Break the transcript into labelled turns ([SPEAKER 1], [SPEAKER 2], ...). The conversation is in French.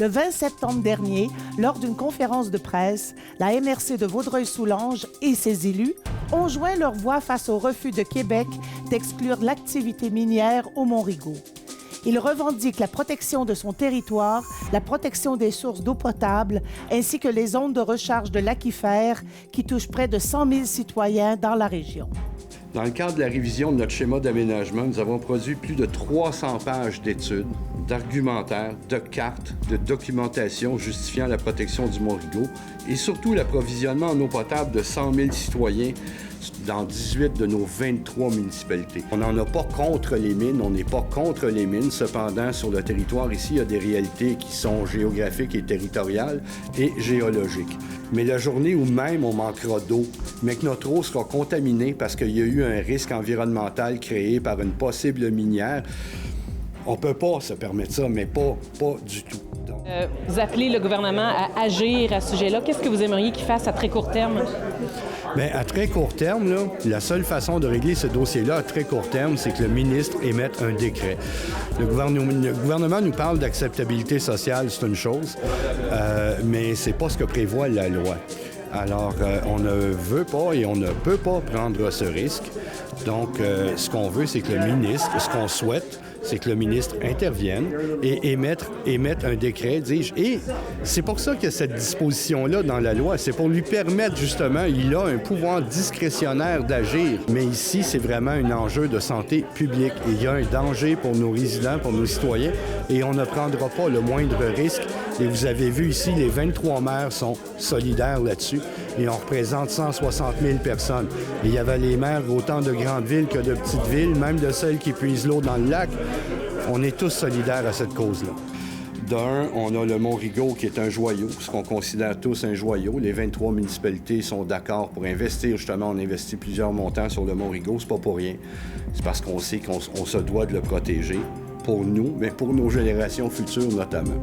[SPEAKER 1] Le 20 septembre dernier, lors d'une conférence de presse, la MRC de Vaudreuil-Soulanges et ses élus ont joint leur voix face au refus de Québec d'exclure l'activité minière au Mont-Rigaud. Ils revendiquent la protection de son territoire, la protection des sources d'eau potable, ainsi que les zones de recharge de l'aquifère qui touchent près de 100 000 citoyens dans la région.
[SPEAKER 2] Dans le cadre de la révision de notre schéma d'aménagement, nous avons produit plus de 300 pages d'études, d'argumentaires, de cartes, de documentation justifiant la protection du Mont-Rigaud et surtout l'approvisionnement en eau potable de 100 000 citoyens dans 18 de nos 23 municipalités. On n'en a pas contre les mines, on n'est pas contre les mines. Cependant, sur le territoire ici, il y a des réalités qui sont géographiques et territoriales et géologiques. Mais la journée où même on manquera d'eau, mais que notre eau sera contaminée parce qu'il y a eu un risque environnemental créé par une possible minière, on ne peut pas se permettre ça, mais pas du tout.
[SPEAKER 3] Vous appelez le gouvernement à agir à ce sujet-là. Qu'est-ce que vous aimeriez qu'il fasse à très court terme?
[SPEAKER 2] Bien, à très court terme, là, la seule façon de régler ce dossier-là à très court terme, c'est que le ministre émette un décret. Le gouvernement nous parle d'acceptabilité sociale, c'est une chose, mais c'est pas ce que prévoit la loi. Alors, on ne veut pas et on ne peut pas prendre ce risque. Donc, ce qu'on veut, c'est que le ministre, ce qu'on souhaite, c'est que le ministre intervienne et émette un décret, dis-je. Et c'est pour ça qu'il y a cette disposition-là dans la loi. C'est pour lui permettre, justement, il a un pouvoir discrétionnaire d'agir. Mais ici, c'est vraiment un enjeu de santé publique. Et il y a un danger pour nos résidents, pour nos citoyens, et on ne prendra pas le moindre risque. Et vous avez vu ici, les 23 maires sont solidaires là-dessus et on représente 160 000 personnes. Et il y avait les maires autant de grandes villes que de petites villes, même de celles qui puisent l'eau dans le lac. On est tous solidaires à cette cause-là. D'un, on a le Mont-Rigaud qui est un joyau, ce qu'on considère tous un joyau. Les 23 municipalités sont d'accord pour investir. Justement, on investit plusieurs montants sur le Mont-Rigaud. C'est pas pour rien. C'est parce qu'on sait qu'on se doit de le protéger pour nous, mais pour nos générations futures notamment.